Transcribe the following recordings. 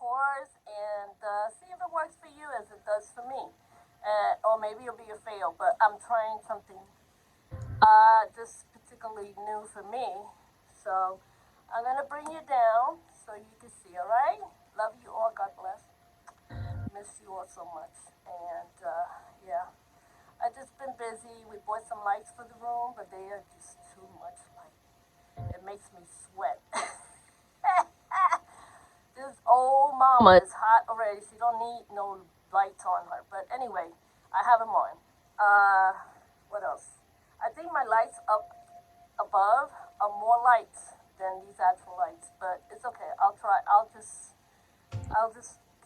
pores and see if it works for you as it does for me. Or maybe it'll be a fail, but I'm trying something just particularly new for me. So I'm going to bring you down so you can see, all right? Love you all. God bless. Miss you all so much. And yeah, I've just been busy. We bought some lights for the room, but they are just too much light. It makes me sweat. This old mama is hot already. She don't need no lights on her. But anyway, I have them on. What else? I think my lights up above are more lights than these actual lights, but it's okay. I'll try. I'll just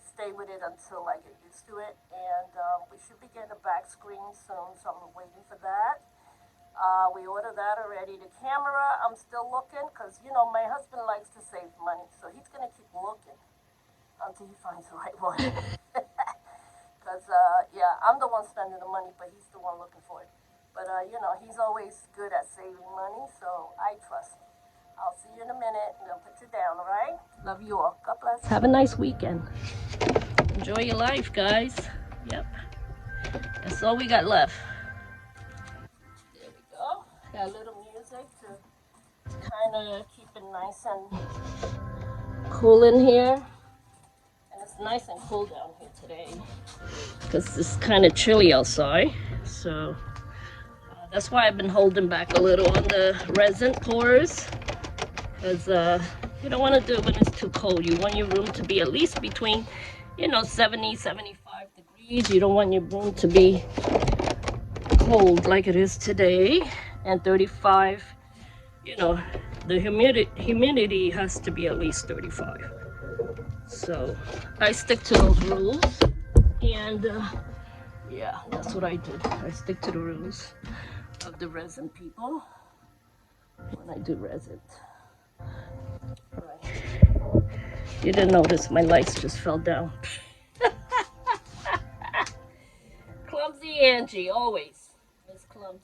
stay with it until I get used to it. And we should be getting a back screen soon, so I'm waiting for that. We ordered that already. The camera, I'm still looking because, you know, my husband likes to save money. So he's going to keep looking until he finds the right one. Because, yeah, I'm the one spending the money, but he's the one looking for it. But, you know, he's always good at saving money, so I trust him. I'll see you in a minute. I'm going to put you down, all right? Love you all. God bless. Have a nice weekend. Enjoy your life, guys. Yep. That's all we got left. There we go. Got a little music to kind of keep it nice and cool in here. And it's nice and cool down here today because it's kind of chilly outside. So that's why I've been holding back a little on the resin pours, because you don't want to do it when it's too cold. You want your room to be at least between, you know, 70, 75 degrees. You don't want your room to be cold like it is today. And 35, you know, the humidity has to be at least 35. So I stick to those rules, and yeah, that's what I did. I stick to the rules of the resin people when I do resin. Right. You didn't notice my lights just fell down. Clumsy Angie, always. Miss Clumsy.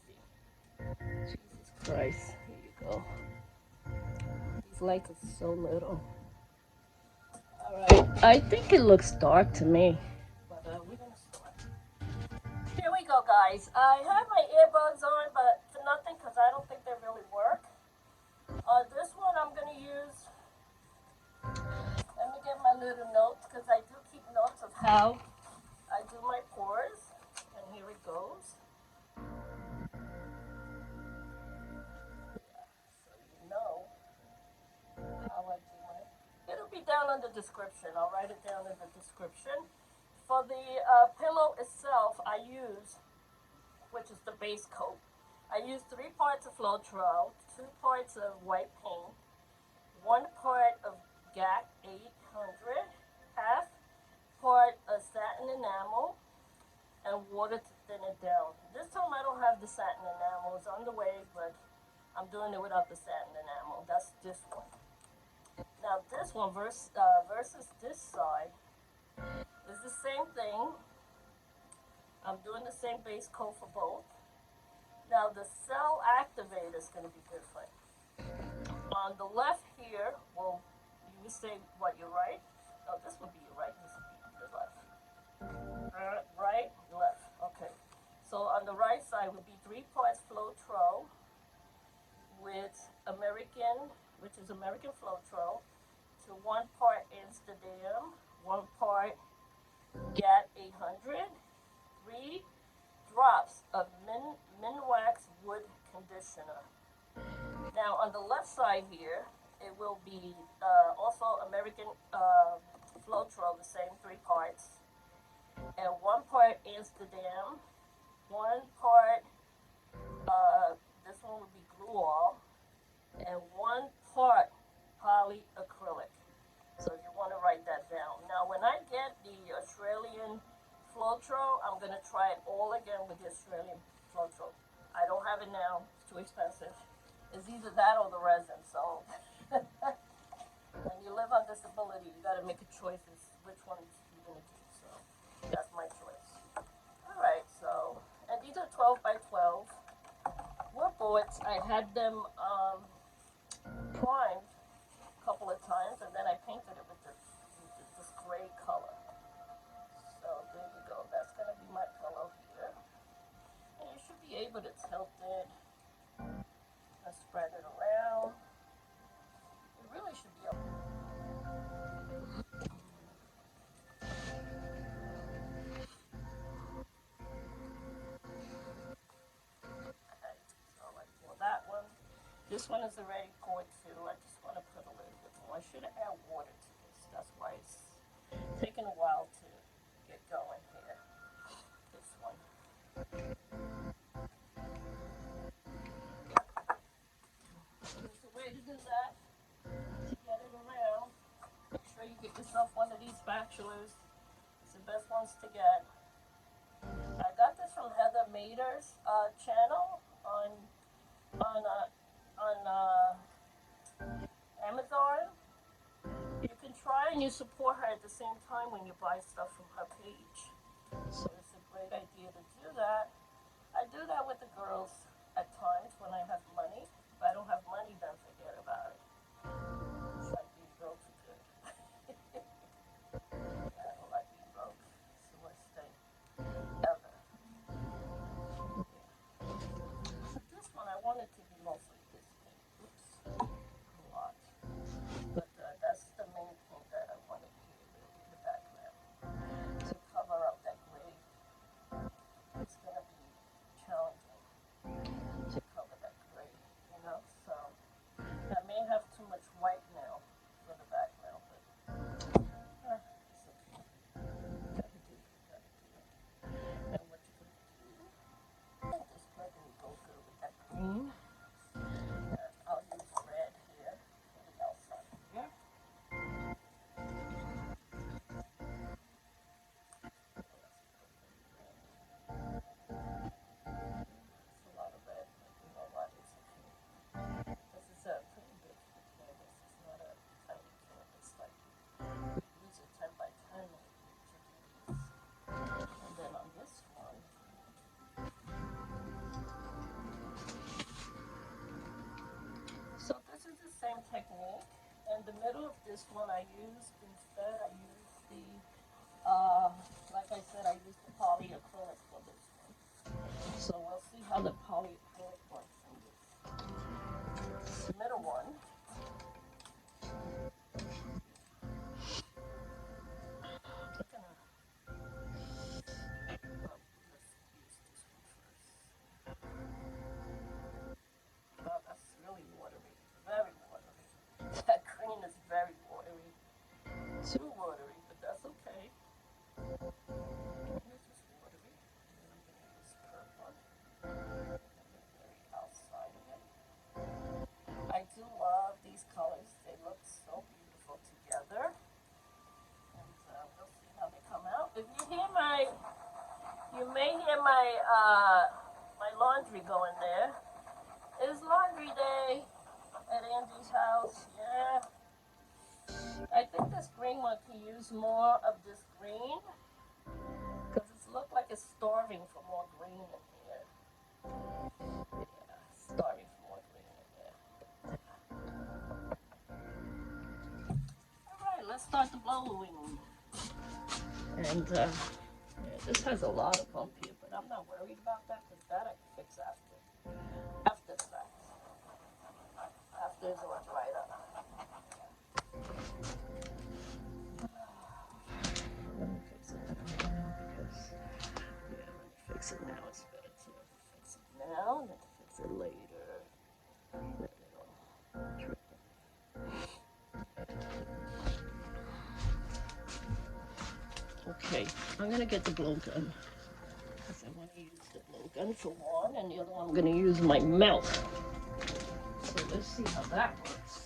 Jesus Christ. Here you go. These lights are so little. Alright, I think it looks dark to me. But we're gonna start. Here we go, guys. I have my earbuds on, but for nothing, because I don't think they really work. This one I'm gonna use. Let me get my little notes, because I do keep notes of how I do my pours. And here it goes. So you know how I do my. It'll be down in the description. I'll write it down in the description. For the pillow itself, I use, which is the base coat, I use 3 parts of Floetrol, 2 parts of white paint, 1 part of GAC 800, half part of satin enamel, and water to thin it down. This time I don't have the satin enamel. It's on the way, but I'm doing it without the satin enamel. That's this one. Now this one versus this side is the same thing. I'm doing the same base coat for both. Now the cell activator is going to be different. On the left here, well, you would say what, your right? No, this would be your right, this would be your left. Right, left, okay. So on the right side would be 3 parts Floetrol with American, which is American Floetrol, to 1 part Amsterdam, 1 part GAT 800, 3 drops of Minwax wood conditioner. Now on the left side here, it will be also American Floetrol, the same 3 parts, and 1 part Amsterdam, 1 part, this one would be glue all, and 1 part polyacrylic. So you want to write that down. Now when I get the Australian Floetrol, I'm going to try it all again with the Australian Floetrol. I don't have it now. It's too expensive. It's either that or the resin. So when you live on disability, you got to make a choice as which one you're going to do. So that's my choice. All right. So, and these are 12 by 12. Were boards. I had them primed a couple of times, and then I painted it with this gray This one is already poured too. I just want to put a little bit more. I should have added water to this. That's why it's taking a while to get going here. This one. There's a way to do that. To get it around. Make sure you get yourself one of these spatulas. It's the best ones to get. I got this from Heather Mader's channel on Amazon. You can try and you support her at the same time when you buy stuff from her page. So it's a great idea to do that. I do that with the girls at times when I have money. If I don't have money, then forget about it. It's like being broke for good. I don't like being broke. It's the worst thing ever. This one I want it to be mostly this pink. Oops, a lot. But that's the main thing that I wanted here, really, in the background, to cover up that gray. It's gonna be challenging to cover that gray, you know. So I may have too much white now for the background, but it's okay. Gotta do it. And what you can do, I think this purple will go good with that green. I'll use red here for the outside here. It's a lot of red, but you know what? It's okay. This is a pretty big canvas. It's not a tiny canvas like we use a 10 by 10 to do these. And then on this one, so this is the same technique. In the middle of this one, I used the, like I said, I used the polyacrylic for this one. So we'll see how the polyacrylic works in this middle one. I'm gonna, let's use this one first. Oh, that's really watery, very watery. That green is very watery. Too watery, but that's okay. This is watery. And I'm going to use purple. Very outside of it. I do love these colors. They look so beautiful together. And we'll see how they come out. If you hear you may hear my laundry going there. It's laundry day at Angie's house. Yeah. I think this green one can use more of this green because it looks like it's starving for more green in here. Yeah, starving for more green in here. Alright, let's start the blowing. And yeah, this has a lot of bump here, but I'm not worried about that because that I can fix after. After the fact. After it's all dried up. Let me fix it now because, yeah, let me fix it now. It's better to fix it now than to fix it later. Okay, I'm gonna get the blow gun because I want to use the blow gun for one, and the other one I'm gonna use my mouth. So let's see how that works.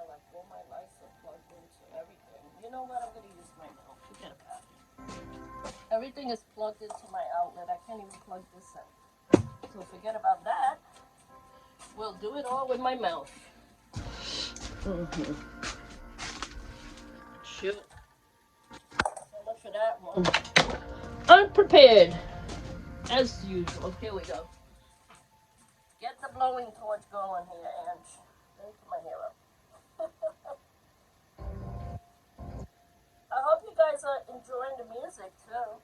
Like all my lights are plugged into everything. You know what? I'm gonna use my mouth. Forget about it. Everything is plugged into my outlet. I can't even plug this in. So forget about that. We'll do it all with my mouth. Shoot. So much for that one. Unprepared. As usual. Here we go. Get the blowing torch going here, Ange. Let me put my hair up. I hope you guys are enjoying the music too.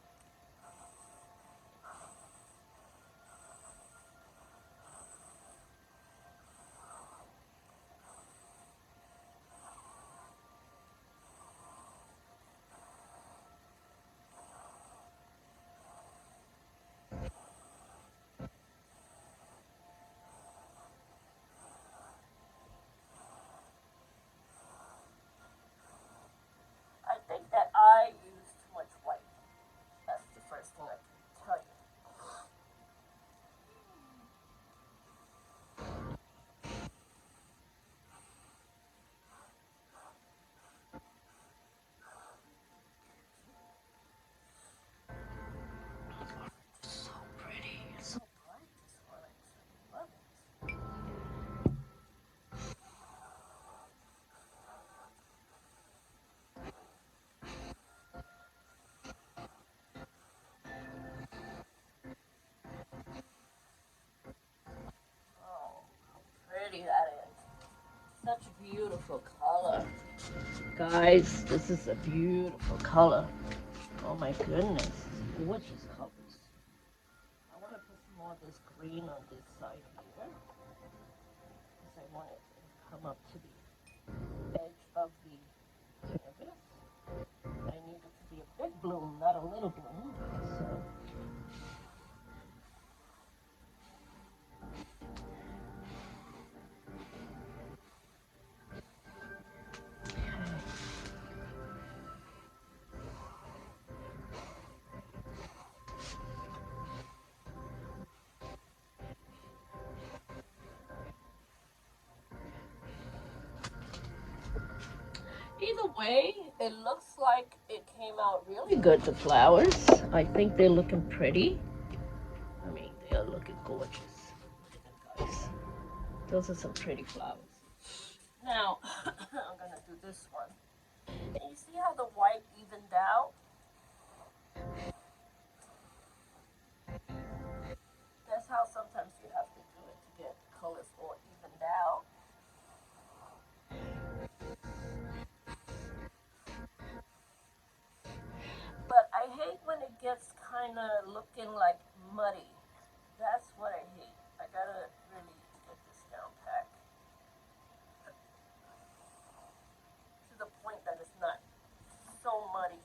beautiful color. Guys, this is a beautiful color. Oh my goodness, gorgeous colors. I want to put some more of this green on this side here, because I want it to come up to the edge of the canvas. I need it to be a big bloom, not a little bloom. So either way, it looks like it came out really good, the flowers. I think they're looking pretty. I mean, they are looking gorgeous. Look at them, guys. Those are some pretty flowers. Now, I'm going to do this one. And you see how the white evened out? That's how sometimes you have to do it to get the colors all evened out. But I hate when it gets kind of looking like muddy. That's what I hate. I gotta really get this down packed to the point that it's not so muddy.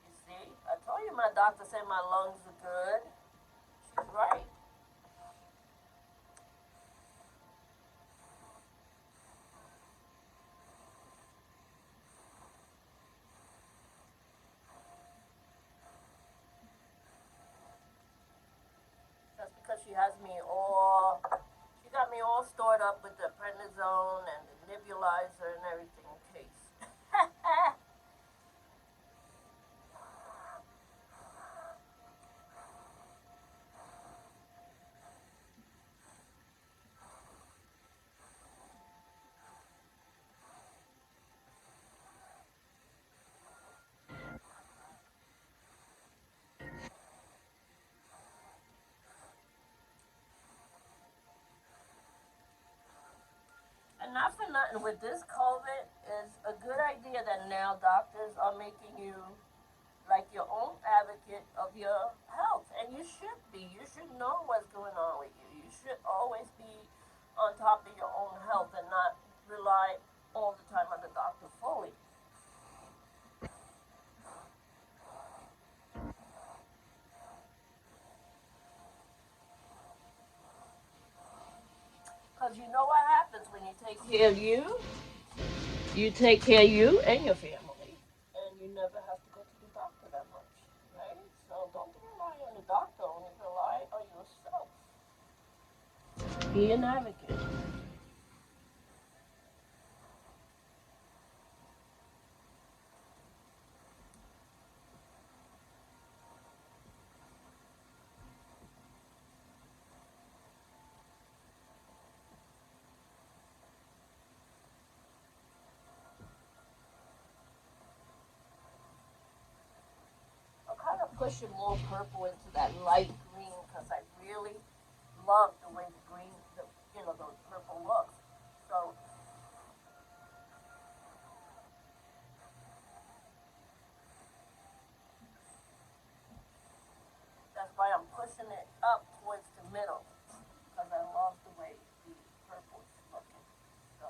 You see, I told you my doctor said my lungs are good. She's right. That's because she got me all stored up with the prednisone and the nebulizer and everything in case. And not for nothing, with this COVID, it's a good idea that now doctors are making you like your own advocate of your health. And you should be. You should know what's going on with you. You should always be on top of your own health and not rely all the time on the doctor fully. Because you know what happens when you take care of you? You take care of you and your family. And you never have to go to the doctor that much. Right? So don't rely on the doctor, only rely on yourself. Be an advocate. I'm kind of pushing more purple into that light green because I really love the way the green, the purple looks. So that's why I'm pushing it up towards the middle because I love the way the purple is looking. So,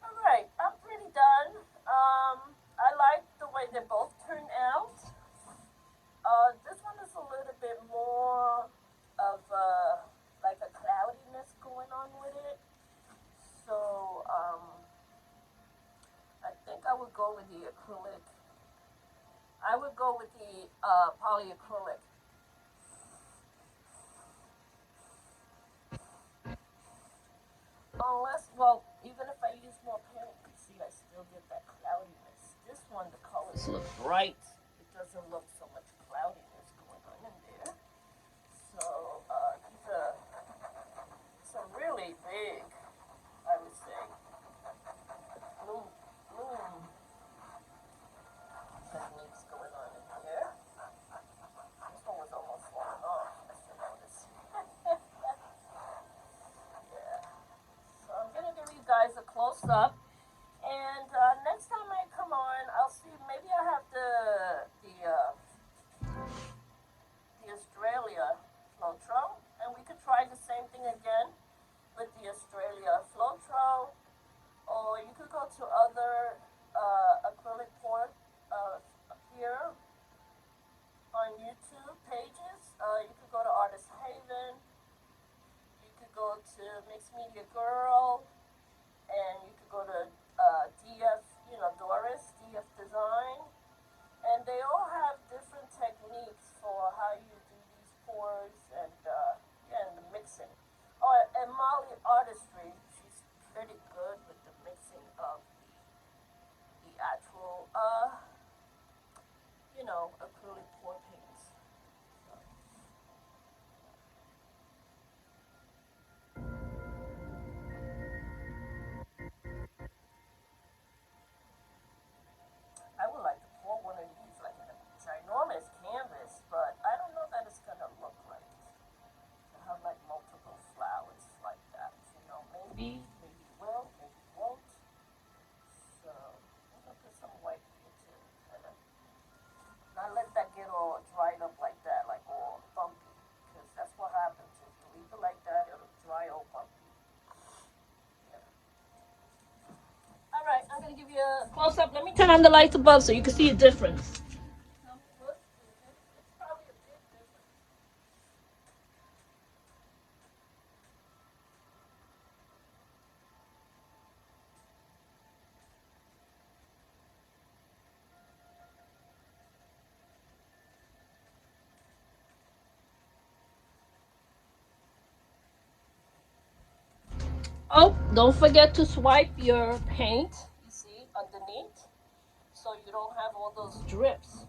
all right, I'm pretty done. I like the way they both turned out. This one is a little bit more of like a cloudiness going on with it. So I think I would go with the acrylic go with the polyacrylic. Unless, well, even if I use more paint, see, I still get that cloudiness. This one, the colors look bright. It doesn't look so much cloudiness going on in there. So these are some really big, I would say, bloom techniques going on in here. This one was almost falling off, I should notice. Yeah. So I'm gonna give you guys a close up. And next time I come on, I'll see. Maybe I have the Australia Floetrol, and we could try the same thing again with the Australia Floetrol, or you could go to other acrylic port here on YouTube pages. You could go to Artist Haven. You could go to Mixed Media Girl, and you could go to DF, Doris, DF Design, and they all have different techniques for how you do these pours and and the mixing. Oh, and Molly Artistry, she's pretty good with the mixing of the actual acrylic pour paints. So. I would like to pour one of these like in a ginormous canvas, but I don't know that it's gonna look right to have like multiple flowers like that. Maybe it will, maybe it won't. So I'm gonna put some white here too. Not let that get all dried up like that, like all bumpy, because that's what happens if you leave it like that. It'll dry all bumpy. All right, I'm gonna give you a close up. Let me turn on the lights above so you can see a difference. Oh, don't forget to swipe your paint, you see, underneath, so you don't have all those drips.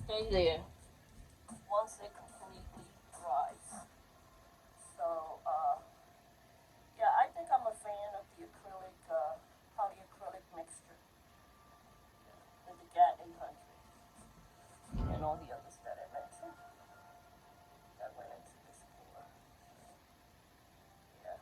Stay there once it completely dries. So, yeah, I think I'm a fan of the acrylic, polyacrylic mixture, with the GAT 800 and all the others that I mentioned that went into this cooler. Yeah.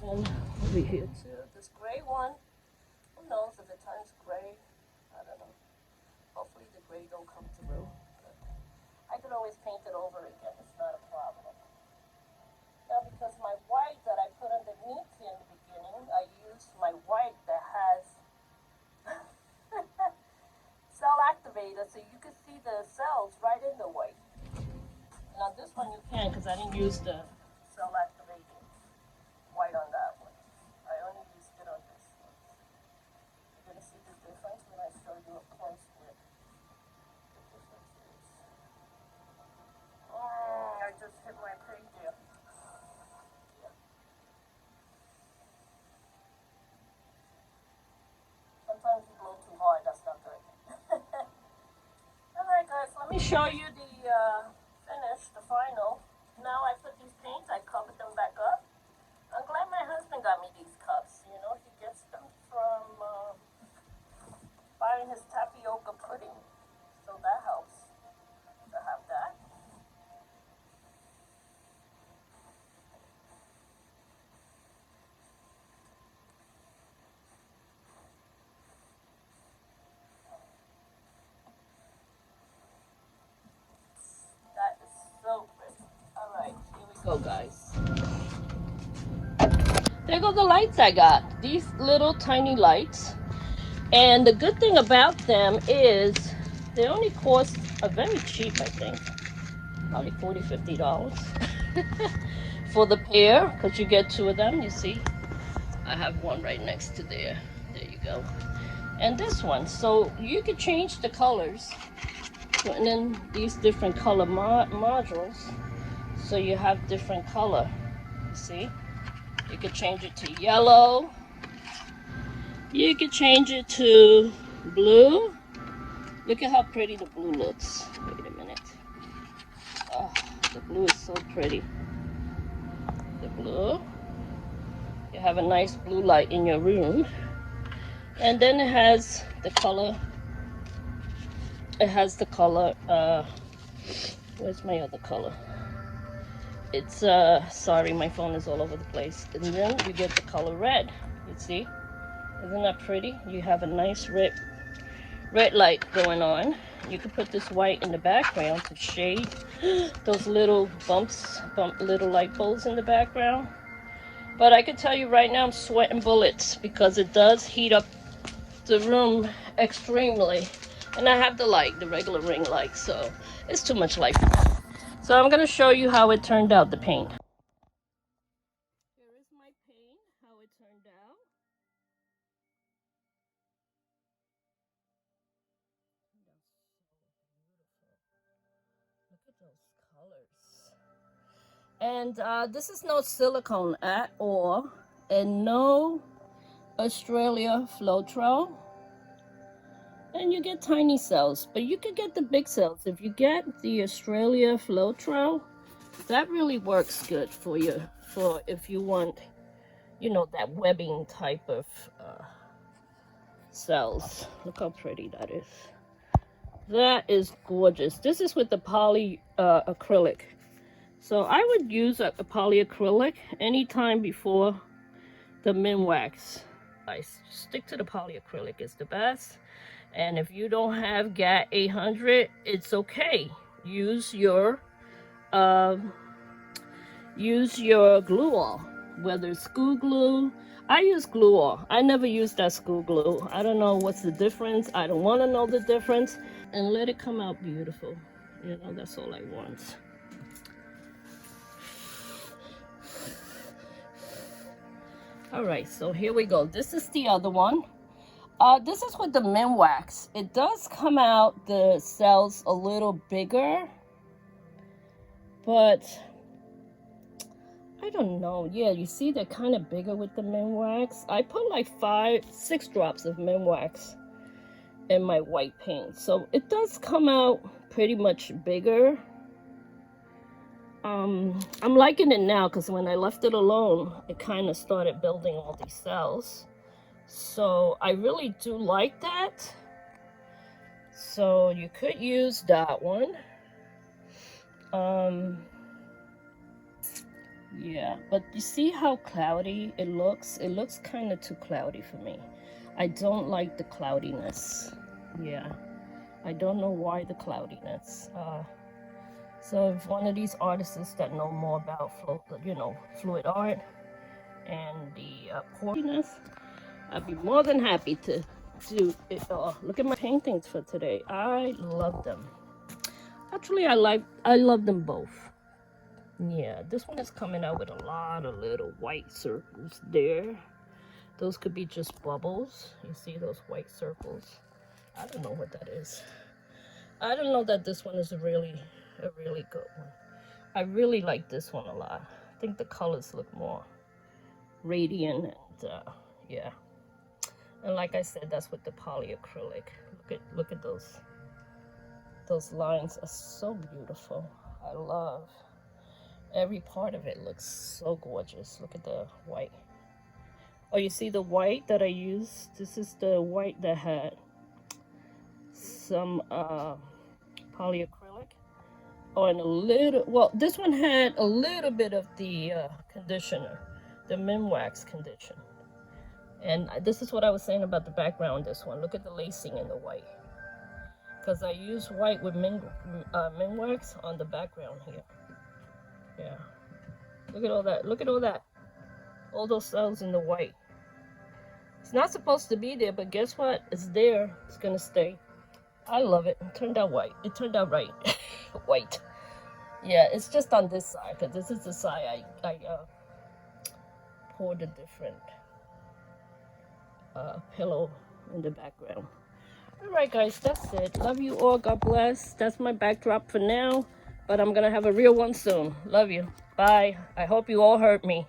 Even over here too. This gray one, who knows if it turns gray? I don't know. Hopefully the gray don't come through. But I could always paint it over again. It's not a problem. Now because my white that I put underneath here in the beginning, I used my white that has cell activator, so you can see the cells right in the white. Now this one you can because I didn't use the cell activating white on that one. I only used it on this one. You're gonna see the difference when I show you up close with the differences. I just hit my page there. Yeah. Sometimes you blow too hard, that's not good. Alright guys, let me show you the finish, the final. Now I put these paints, I covered them back up. I'm glad my husband got me these cups. He gets them from buying his tapioca pudding. So that helps to have that. go, guys. There go the lights I got. These little tiny lights. And the good thing about them is they only cost a very cheap, I think. Probably $40–50 for the pair, because you get two of them. You see, I have one right next to there. There you go. And this one, so you can change the colors, putting in these different color modules, so you have different color. You see, you can change it to yellow, you can change it to blue. Look at how pretty the blue looks. Wait a minute. Oh, the blue is so pretty. The blue, you have a nice blue light in your room. And then it has the color, where's my other color? It's, sorry, my phone is all over the place. And then you get the color red, you see? Isn't that pretty? You have a nice red light going on. You can put this white in the background to shade those little little light bulbs in the background. But I can tell you right now, I'm sweating bullets because it does heat up the room extremely. And I have the light, the regular ring light, so it's too much light. So I'm gonna show you how it turned out, the paint. Here is my paint, how it turned out. Look at those colors. And this is no silicone at all, and no Australia Floetrol. And you get tiny cells, but you could get the big cells. If you get the Australia Floetrol, that really works good for you, for if you want, you know, that webbing type of cells. Look how pretty that is. That is gorgeous. This is with the polyacrylic. So I would use a polyacrylic anytime before the Minwax. I stick to the polyacrylic, is the best. And if you don't have GAT 800, it's okay. Use your glue all, whether it's school glue. I use glue all. I never use that school glue. I don't know what's the difference. I don't want to know the difference. And let it come out beautiful. You know, that's all I want. All right, so here we go. This is the other one. This is with the Minwax. It does come out the cells a little bigger, but I don't know. Yeah, you see they're kind of bigger with the Minwax. I put like 6 drops of Minwax in my white paint, so it does come out pretty much bigger. I'm liking it now because when I left it alone, it kind of started building all these cells. So I really do like that. So you could use that one. Yeah, but you see how cloudy it looks? It looks kind of too cloudy for me. I don't like the cloudiness. Yeah, I don't know why the cloudiness. So if one of these artists that know more about fluid art and the porkiness, I'd be more than happy to do it. Look at my paintings for today. I love them. Actually, I love them both. Yeah, this one is coming out with a lot of little white circles there. Those could be just bubbles. You see those white circles? I don't know what that is. I don't know that this one is a really good one. I really like this one a lot. I think the colors look more radiant and yeah. And like I said, that's with the polyacrylic. Look at those. Those lines are so beautiful. I love every part of it. Looks so gorgeous. Look at the white. Oh, you see the white that I used? This is the white that had some polyacrylic. Oh, and a little, well, this one had a little bit of the conditioner, the Minwax conditioner. And this is what I was saying about the background, this one. Look at the lacing in the white. Because I use white with Minwax on the background here. Yeah. Look at all that. Look at all that. All those cells in the white. It's not supposed to be there, but guess what? It's there. It's gonna stay. I love it. It turned out white. It turned out right. White. Yeah, it's just on this side, because this is the side I poured a different pillow in the background. All right, guys, that's it. Love you all. God bless. That's my backdrop for now, but I'm gonna have a real one soon. Love you. Bye. I hope you all heard me.